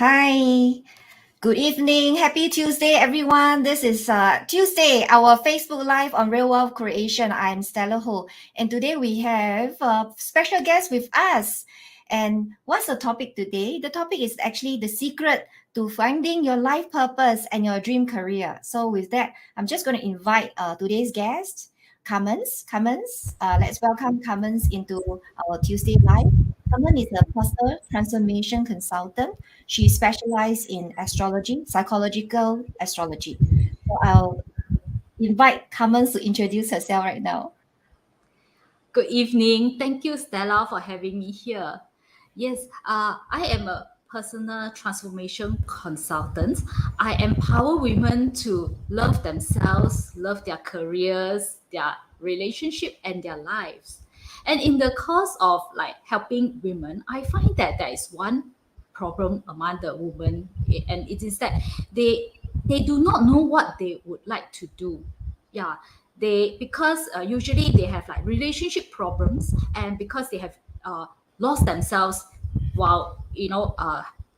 Hi, good evening. Happy Tuesday, everyone. This is Tuesday, our Facebook Live on Real Wealth Creation. I'm Stella Ho, and today we have a special guest with us. And what's the topic today? The topic is actually the secret to finding your life purpose and your dream career. So, with that, I'm just going to invite today's guest, Carmen's. Let's welcome Carmen's into our Tuesday Live. Carmen is a personal transformation consultant. She specializes in astrology, psychological astrology. So I'll invite Carmen to introduce herself right now. Good evening. Thank you, Stella, for having me here. Yes, I am a personal transformation consultant. I empower women to love themselves, love their careers, their relationship, and their lives. And in the course of helping women, I find that there is one problem among the women, and it is that they do not know what they would like to do. Yeah, they because usually they have like relationship problems, and because they have lost themselves while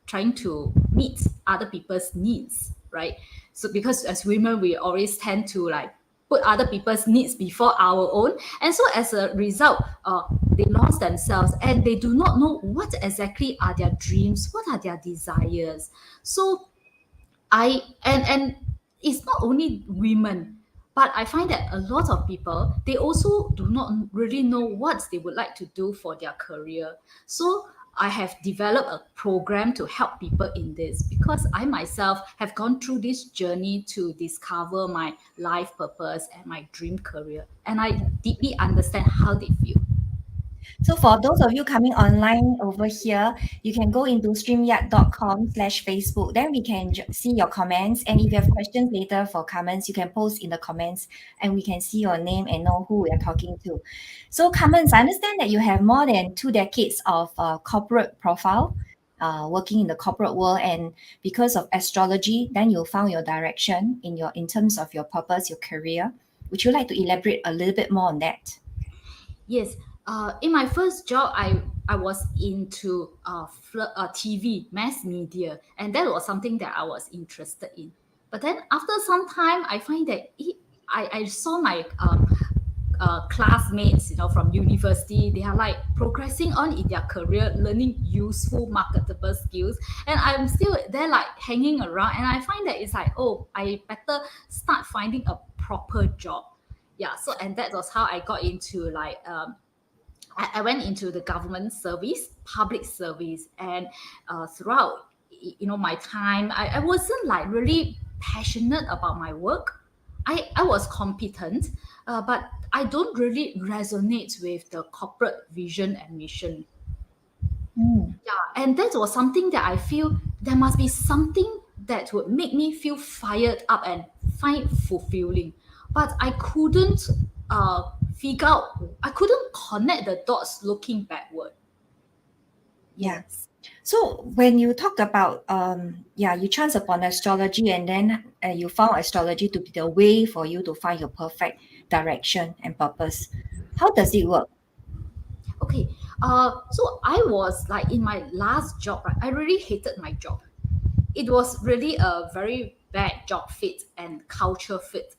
trying to meet other people's needs, right? So because as women we always tend to put other people's needs before our own, and so as a result they lost themselves and they do not know what exactly are their dreams, what are their desires. So and it's not only women, but I find that a lot of people, they also do not really know what they would like to do for their career. So I have developed a program to help people in this, because I myself have gone through this journey to discover my life purpose and my dream career, and I deeply understand how they feel. So for those of you coming online over here, you can go into streamyard.com/Facebook. Then we can see your comments. And if you have questions later for comments, you can post in the comments and we can see your name and know who we are talking to. So comments, I understand that you have more than 2 decades of corporate profile, working in the corporate world. And because of astrology, then you found your direction in terms of your purpose, your career. Would you like to elaborate a little bit more on that? Yes. In my first job, I was into TV, mass media, and that was something that I was interested in. But then after some time, I find that I saw my classmates, from university, they are like progressing on in their career, learning useful, marketable skills, and I'm still there like hanging around. And I find that it's like, oh, I better start finding a proper job. Yeah, so and that was how I got into I went into the government service, public service, and throughout my time, I wasn't like really passionate about my work. I was competent, but I don't really resonate with the corporate vision and mission. Mm. Yeah, and that was something that I feel there must be something that would make me feel fired up and find fulfilling. But I couldn't figure out, I couldn't connect the dots looking backward. Yeah. Yes. So when you talk about you chance upon astrology and then you found astrology to be the way for you to find your perfect direction and purpose. How does it work? Okay. So I was like in my last job, right? I really hated my job. It was really a very bad job fit and culture fit.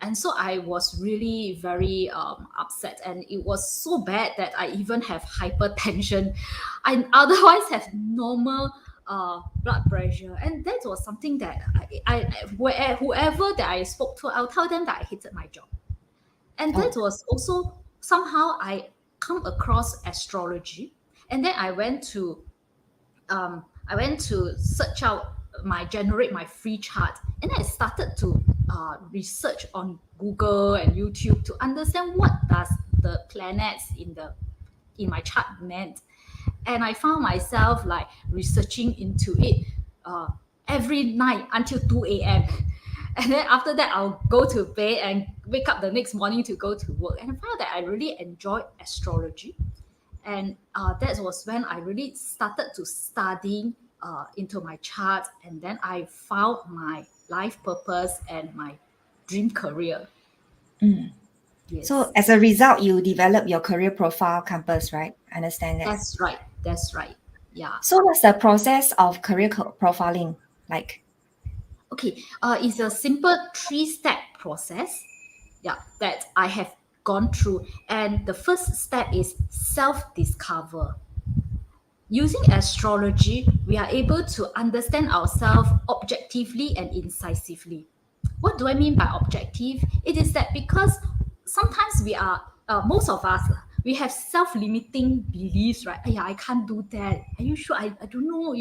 And so I was really very upset, and it was so bad that I even have hypertension. I otherwise have normal blood pressure, and that was something that whoever that I spoke to, I'll tell them that I hated my job. And that Oh, was also somehow I come across astrology, and then I went to search out my generate my free chart, and I started to research on Google and YouTube to understand what does the planets in my chart meant. And I found myself like researching into it uh, every night until 2 a.m. And then after that, I'll go to bed and wake up the next morning to go to work. And I found that I really enjoy astrology, and that was when I really started to studying into my chart, and then I found my life purpose and my dream career. mm. So Yes, as a result, you develop your career profile compass, right? I understand that. that's right. That's right. Yeah. So what's the process of career profiling like? Okay. It's a simple three-step process. Yeah, that I have gone through. And the first step is self-discover. Using astrology, we are able to understand ourselves objectively and incisively. What do I mean by objective? It is that because sometimes we are, most of us, we have self-limiting beliefs, right? Yeah, I can't do that. Are you sure? I don't know,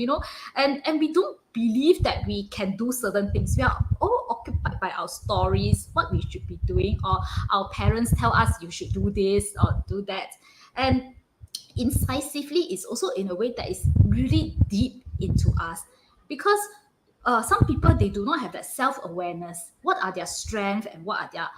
and we don't believe that we can do certain things. We are all occupied by our stories, what we should be doing, or our parents tell us you should do this or do that. And incisively is also in a way that is really deep into us, because some people, they do not have that self-awareness, what are their strengths and what are their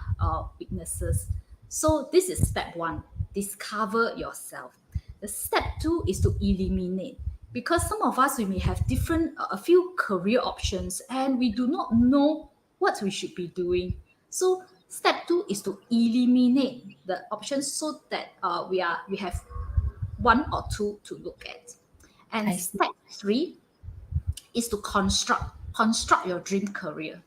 weaknesses. So this is step one, discover yourself. The step two is to eliminate, because some of us, we may have different a few career options and we do not know what we should be doing. So step two is to eliminate the options, so that we have one or two to look at. And I see. step three is to construct your dream career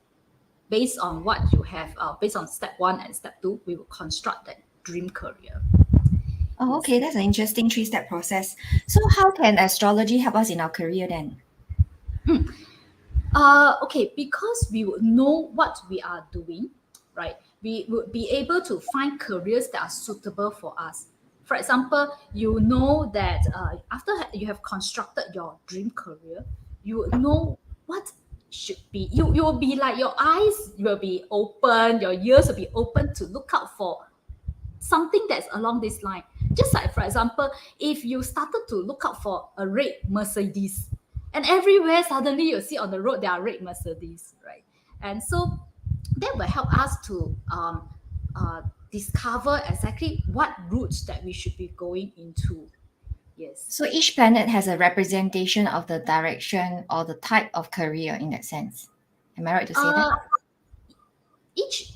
based on what you have. Based on step one and step two, we will construct that dream career. Oh, Yes. okay, that's an interesting three-step process. So how can astrology help us in our career then? Okay, because we would know what we are doing, right? We would be able to find careers that are suitable for us. For example, you know that after you have constructed your dream career, you would know what should be. You will be like, your eyes will be open, your ears will be open to look out for something that's along this line. Just like, for example, if you started to look out for a red Mercedes, and everywhere suddenly you see on the road there are red Mercedes, right? And so that will help us to uh, discover exactly what routes that we should be going into. Yes. So each planet has a representation of the direction or the type of career in that sense. Am I right to say that? Uh, each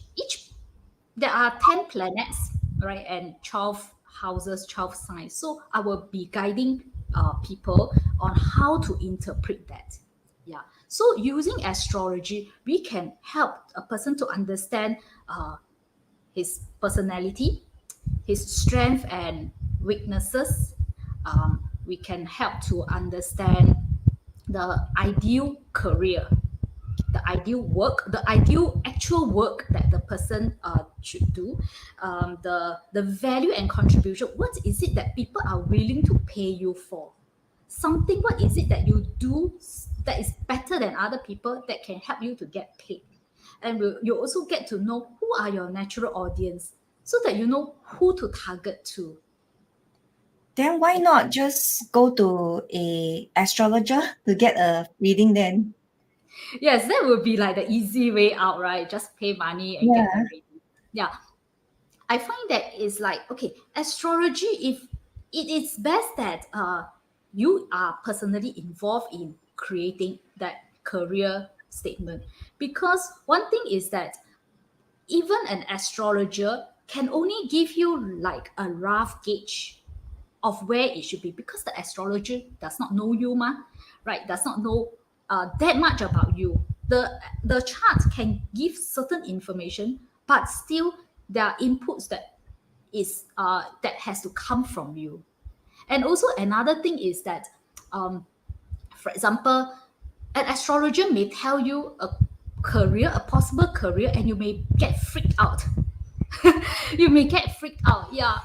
there are 10 planets, right, and 12 houses, 12 signs. So I will be guiding people on how to interpret that. Yeah. So using astrology, we can help a person to understand his personality, his strength and weaknesses. We can help to understand the ideal career, the ideal work, the ideal actual work that the person should do, the value and contribution. What is it that people are willing to pay you for? Something. What is it that you do that is better than other people that can help you to get paid? And you also get to know who are your natural audience, so that you know who to target to. Then why not just go to a astrologer to get a reading then? Yes, that would be like the easy way out, right? Just pay money and get a Yeah. reading. Yeah, I find that is like, okay, astrology, if it is best that you are personally involved in creating that career statement. Because one thing is that even an astrologer can only give you like a rough gauge of where it should be, because the astrologer does not know you, ma, right? Does not know that much about you. The chart can give certain information, but still there are inputs that has to come from you. And also another thing is that, um, for example, an astrologer may tell you a possible career, and you may get freaked out. You may get freaked out, yeah.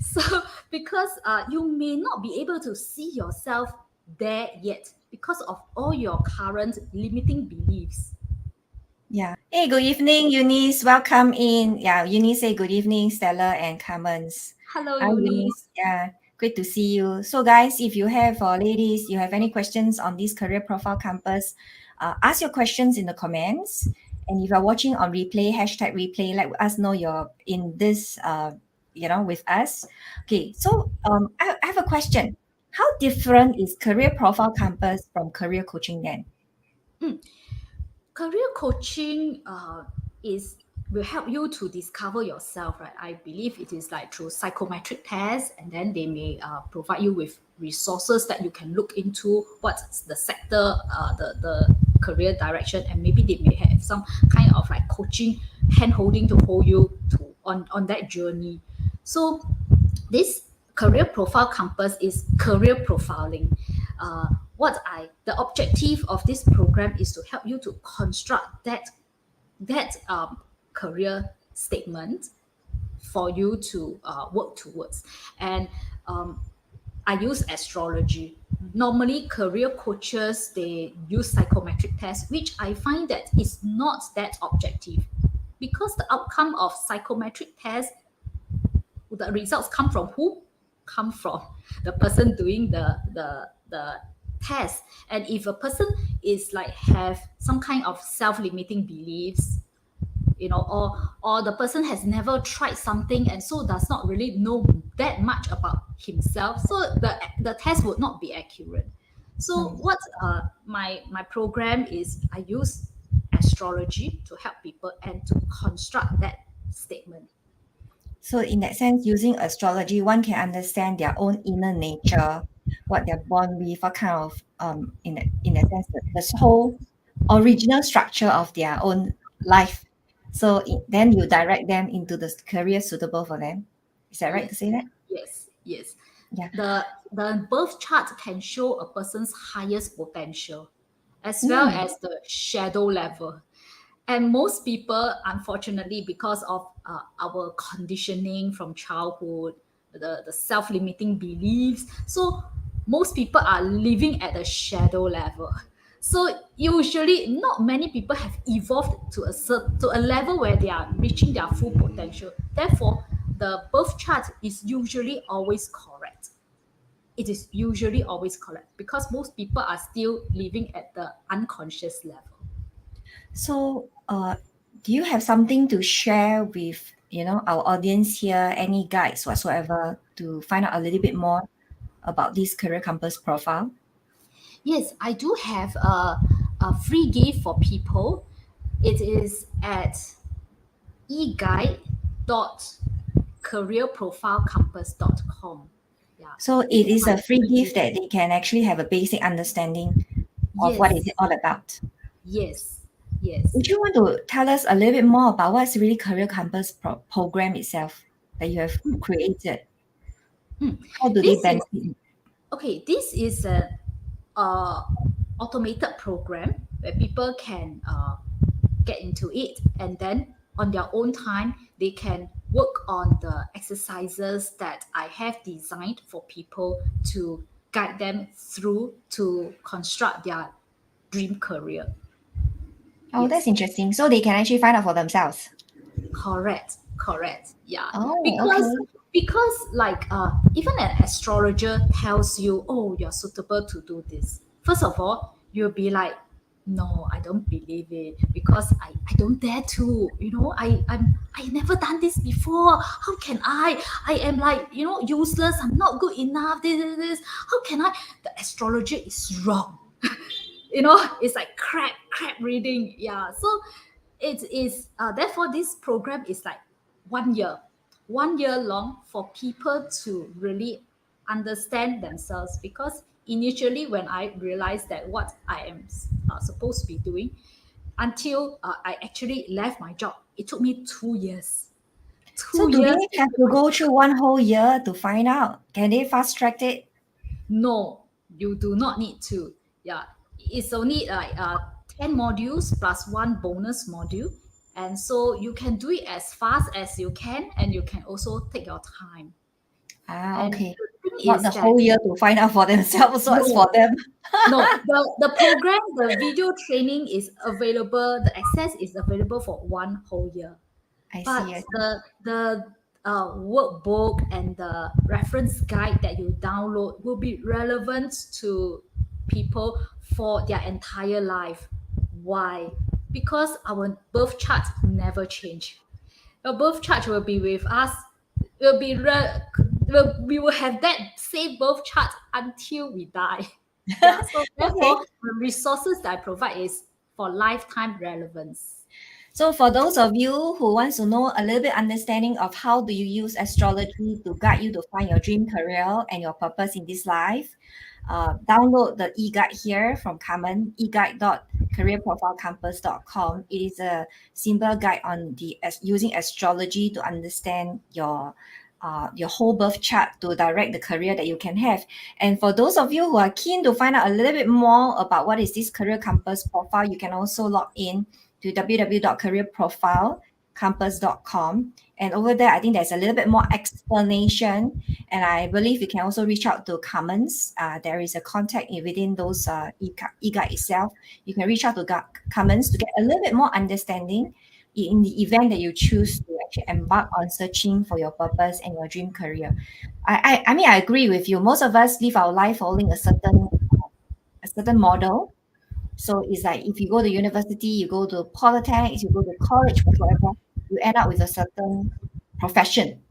So because you may not be able to see yourself there yet, because of all your current limiting beliefs. Yeah. Hey, good evening, Eunice. Welcome in. Yeah, Eunice say good evening, Stella and Carmen's. Hello, Hi, Eunice. Eunice. Yeah, great to see you. So, guys, if you have, ladies, you have any questions on this career profile compass, ask your questions in the comments. And if you're watching on replay, hashtag replay, let us know you're in this, with us. Okay, so I have a question. How different is career profile compass from career coaching then? Career coaching is will help you to discover yourself, right? I believe it is like through psychometric tests, and then they may provide you with resources that you can look into what's the sector, the career direction, and maybe they may have some kind of like coaching, hand holding to hold you to on that journey. So this career profile compass is career profiling. The objective of this program is to help you to construct that career statement for you to work towards. And um, I use astrology. Normally, career coaches they use psychometric tests, which I find that is not that objective, because the outcome of psychometric tests, the results come from who? Come from the person doing the test. And if a person is like have some kind of self-limiting beliefs, or the person has never tried something and so does not really know that much about himself, so the test would not be accurate. So Mm. what my program is, I use astrology to help people and to construct that statement. So in that sense, using astrology, one can understand their own inner nature, what they're born with, what kind of in a sense the whole original structure of their own life. So then you direct them into the career suitable for them. Is that right to Yes, say that? yes. Yeah. The birth chart can show a person's highest potential as well Mm. as the shadow level. And most people, unfortunately, because of our conditioning from childhood, the self-limiting beliefs, so most people are living at the shadow level. So usually not many people have evolved to a level where they are reaching their full potential. Therefore, the birth chart is usually always correct. It is usually always correct because most people are still living at the unconscious level. So do you have something to share with our audience here? Any guides whatsoever to find out a little bit more about this career compass profile? Yes, I do have a free gift for people. It is at eguide.careerprofilecompass.com. Yeah, So this it is is my a free free gift gift. that they can actually have a basic understanding of what is Yes, it all about. yes, yes. Would you want to tell us a little bit more about what's really Career Compass program itself that you have created? Hmm. How do they This is benefit? okay. This is a uh, automated program where people can get into it, and then on their own time they can work on the exercises that I have designed for people to guide them through to construct their dream career. Oh, that's Yes. interesting. So they can actually find out for themselves. Correct. Yeah. Oh, Because okay. like even an astrologer tells you, oh, you're suitable to do this. First of all, you'll be like, no, I don't believe it because I don't dare to. I never done this before. How can I? I am like, useless. I'm not good enough. This. How can I? The astrologer is wrong. It's like crap reading. Yeah. So it is therefore this program is like 1 year, 1 year long for people to really understand themselves. Because initially when I realized that what I am supposed to be doing, until I actually left my job, it took me 2 years, So two do years they to have get to my go through one whole year to find out? Can they fast track it? No, you do not need to. Yeah, it's only like 10 modules plus one bonus module. And so you can do it as fast as you can, and you can also take your time. Ah, And okay. the thing Not is the that whole year to find out for themselves what's for no, them. no, the program, the video training is available, the access is available for 1 whole year. I see. But I see. the workbook and the reference guide that you download will be relevant to people for their entire life. Why? Because our birth chart never change. Your birth chart will be with us. Will be we will have that same birth chart until we die. Yeah. So Okay. therefore, the resources that I provide is for lifetime relevance. So for those of you who wants to know a little bit understanding of how do you use astrology to guide you to find your dream career and your purpose in this life, download the e-guide here from Carmen, e-guide.careerprofilecampus.com. It is a simple guide on using astrology to understand your whole birth chart to direct the career that you can have. And for those of you who are keen to find out a little bit more about what is this career compass profile, you can also log in to www.careerprofilecampus.com. And over there, I think there's a little bit more explanation. And I believe you can also reach out to Carmen's. There is a contact within those e-guide itself. You can reach out to Carmen's to get a little bit more understanding in the event that you choose to actually embark on searching for your purpose and your dream career. I mean, I agree with you. Most of us live our life following a certain model. So it's like if you go to university, you go to polytechnics, you go to college, whatever, you end up with a certain profession.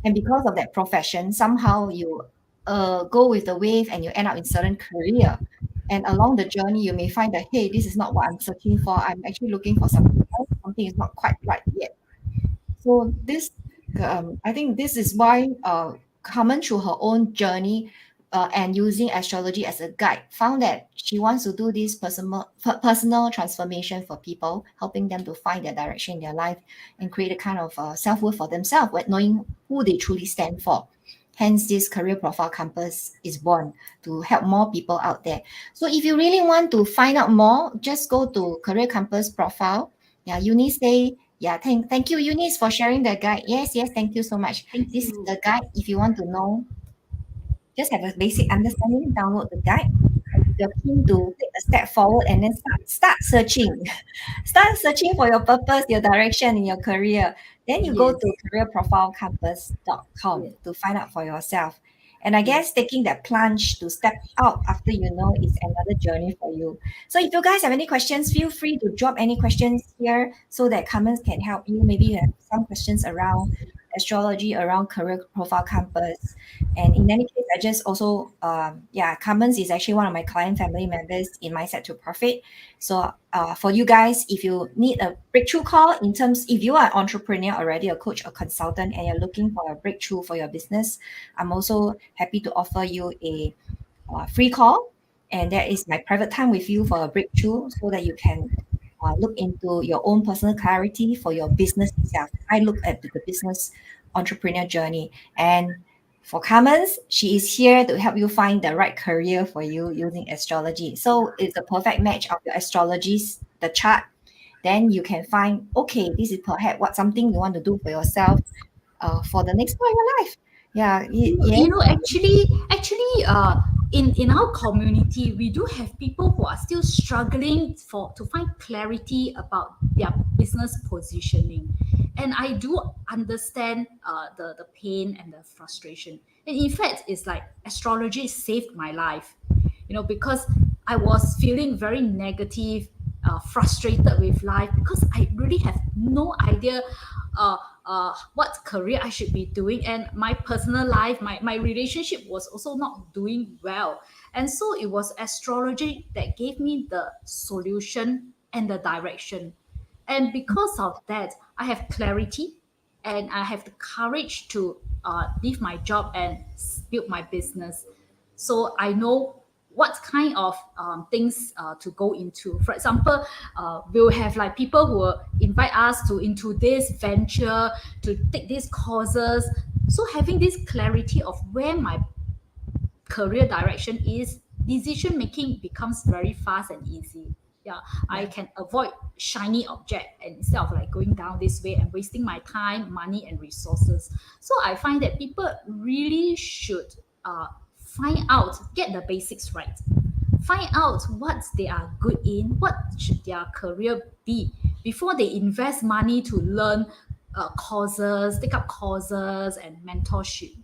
And because of that profession, somehow you go with the wave and you end up in certain career. And along the journey, you may find that, hey, this is not what I'm searching for. I'm actually looking for something else. Something is not quite right yet. So I think this is why Carmen, through her own journey and using astrology as a guide, found that she wants to do this personal transformation for people, helping them to find their direction in their life and create a kind of self-worth for themselves, knowing who they truly stand for. Hence, this career profile compass is born to help more people out there. So if you really want to find out more, just go to Career Compass profile. Yeah, Eunice say, yeah, thank you, Eunice, for sharing the guide. Yes, thank you so much. Thank This is you. the guide. If you want to know, just have a basic understanding, download the guide. And if you're keen to take a step forward and then start searching, start searching for your purpose, your direction in your career. Then you go Yes, to careerprofilecampus.com yes, to find out for yourself. And I yes. guess taking that plunge to step out after you know is another journey for you. So if you guys have any questions, feel free to drop any questions here so that Carmen can help you. Maybe you have some questions around astrology, around career profile campus. And in any case, I just also, Carmen's is actually one of my client family members in Mindset to Profit. So for you guys, if you need a breakthrough call in terms, if you are an entrepreneur already, a coach, a consultant, and you're looking for a breakthrough for your business, I'm also happy to offer you a free call. And that is my private time with you for a breakthrough so that you can look into your own personal clarity for your business itself. I look at the business entrepreneur journey. And for Carmen's, she is here to help you find the right career for you using astrology. So it's a perfect match of your astrologies, the chart. Then you can find, okay, this is perhaps what something you want to do for yourself for the next part of your life. Yeah, You yes, know, actually, in our community, we do have people who are still struggling to find clarity about their business positioning, and I do understand the pain and the frustration. And in fact, it's like astrology saved my life, because I was feeling very negative, frustrated with life because I really have no idea uh, what career I should be doing. And my personal life, my relationship was also not doing well. And so it was astrology that gave me the solution and the direction. And because of that, I have clarity and I have the courage to leave my job and build my business. So I know what kind of things to go into. For example, we'll have like people who will invite us to into this venture to take these courses. So having this clarity of where my career direction is, decision making becomes very fast and easy. Yeah, I yeah. can avoid shiny object and instead of like going down this way and wasting my time, money, and resources. So I find that people really should find out, get the basics right, find out what they are good in, what should their career be before they invest money to learn courses, take up courses and mentorship.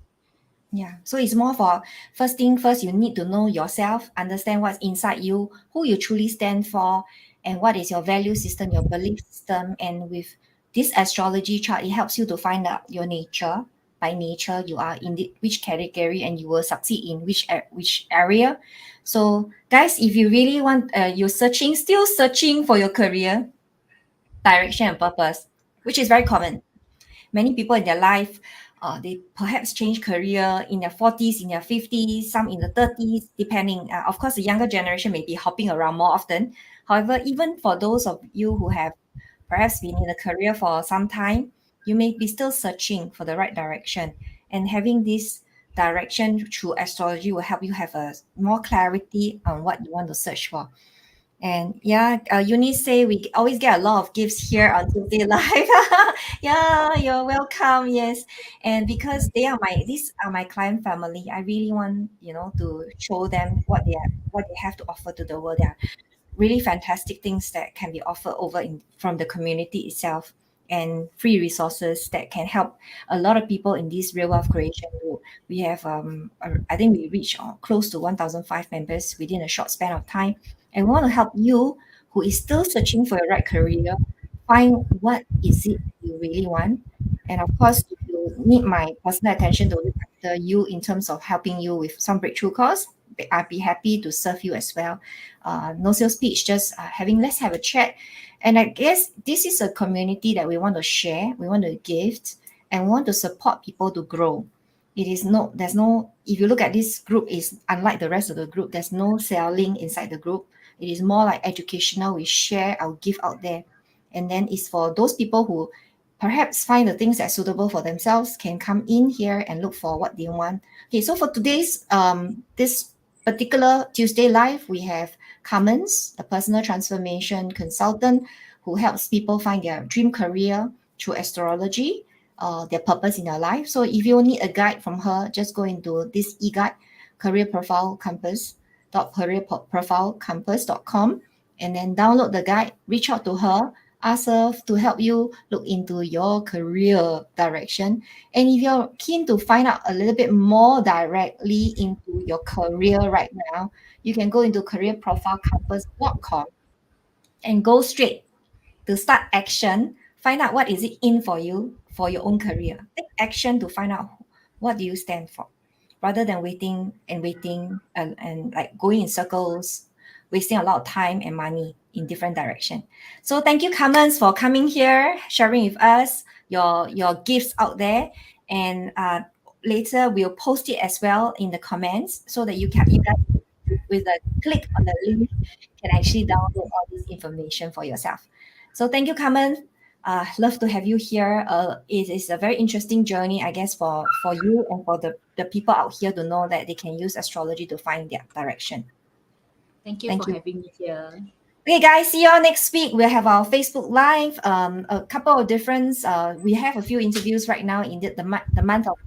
Yeah. So it's more for first thing first, you need to know yourself, understand what's inside you, who you truly stand for, and what is your value system, your belief system. And with this astrology chart, it helps you to find out your nature. By nature, you are in which category and you will succeed in which area. So, guys, if you really want, you're still searching for your career, direction and purpose, which is very common. Many people in their life, they perhaps change career in their 40s, in their 50s, some in the 30s, depending. Of course, the younger generation may be hopping around more often. However, even for those of you who have perhaps been in a career for some time, you may be still searching for the right direction. And having this direction through astrology will help you have a more clarity on what you want to search for. And yeah, Eunice say we always get a lot of gifts here on Tuesday Live. Yeah, you're welcome. Yes, and because these are my client family, I really want to show them what they have to offer to the world. They are really fantastic things that can be offered over in from the community itself, and free resources that can help a lot of people in this real wealth creation group. We have I think we reach close to 1005 members within a short span of time, and we want to help you who is still searching for your right career find what is it you really want. And of course, if you need my personal attention to look after you in terms of helping you with some breakthrough course, I'd be happy to serve you as well. No sales pitch, just having let's have a chat. And I guess this is a community that we want to share, we want to give, and we want to support people to grow. There's no, if you look at this group, is unlike the rest of the group, there's no selling inside the group. It is more like educational. We share our gift out there. And then it's for those people who perhaps find the things that are suitable for themselves, can come in here and look for what they want. Okay, so for today's this particular Tuesday live, we have Carmen's, a personal transformation consultant who helps people find their dream career through astrology, their purpose in their life. So if you need a guide from her, just go into this e-guide, career profile compass careerprofilecompass.com, and then download the guide, reach out to her, ask her to help you look into your career direction. And if you're keen to find out a little bit more directly into your career right now, you can go into careerprofilecompass.com and go straight to start action. Find out what is it in for you for your own career. Take action to find out what do you stand for, rather than waiting and like going in circles, wasting a lot of time and money in different direction. So thank you, Carmen's, for coming here, sharing with us your gifts out there. And later we'll post it as well in the comments so that you guys with a click on the link can actually download all this information for yourself. So thank you, Carmen. Love to have you here. It is a very interesting journey, I guess, for you and for the people out here to know that they can use astrology to find their direction. Thank you Thank for you. having me here. Okay, guys, see you all next week. We'll have our Facebook Live. A couple of different, we have a few interviews right now in the month of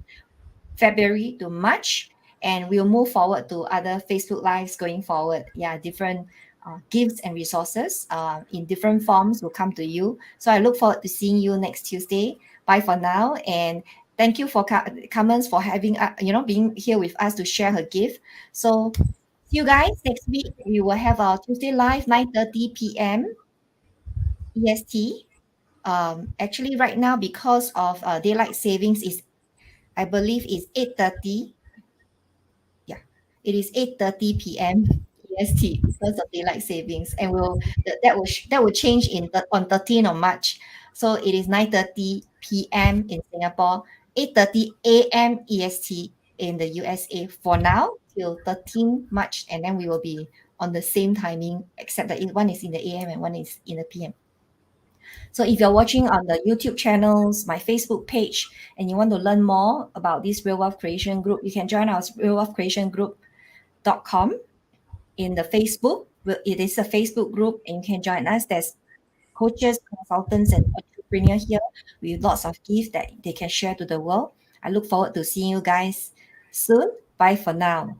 February to March, and we'll move forward to other Facebook Lives going forward. Yeah, different gifts and resources in different forms will come to you. So I look forward to seeing you next Tuesday. Bye for now, and thank you for Carmen's for having being here with us to share her gift. So see you guys next week. We will have our Tuesday live 9:30 p.m. EST. Actually, right now because of daylight savings is, I believe, is 8:30. Yeah, it is 8:30 p.m. EST because of daylight savings, and that will change on 13th of March. So it is 9:30 p.m. in Singapore, 8:30 a.m. EST in the USA for now till 13th March, and then we will be on the same timing, except that one is in the AM and one is in the PM. So if you're watching on the YouTube channels, my Facebook page, and you want to learn more about this Real Wealth Creation Group, you can join our Real Wealth Creation Group.com in the Facebook. It is a Facebook group, and you can join us. There's coaches, consultants, and entrepreneurs here with lots of gifts that they can share to the world. I look forward to seeing you guys soon. Bye for now.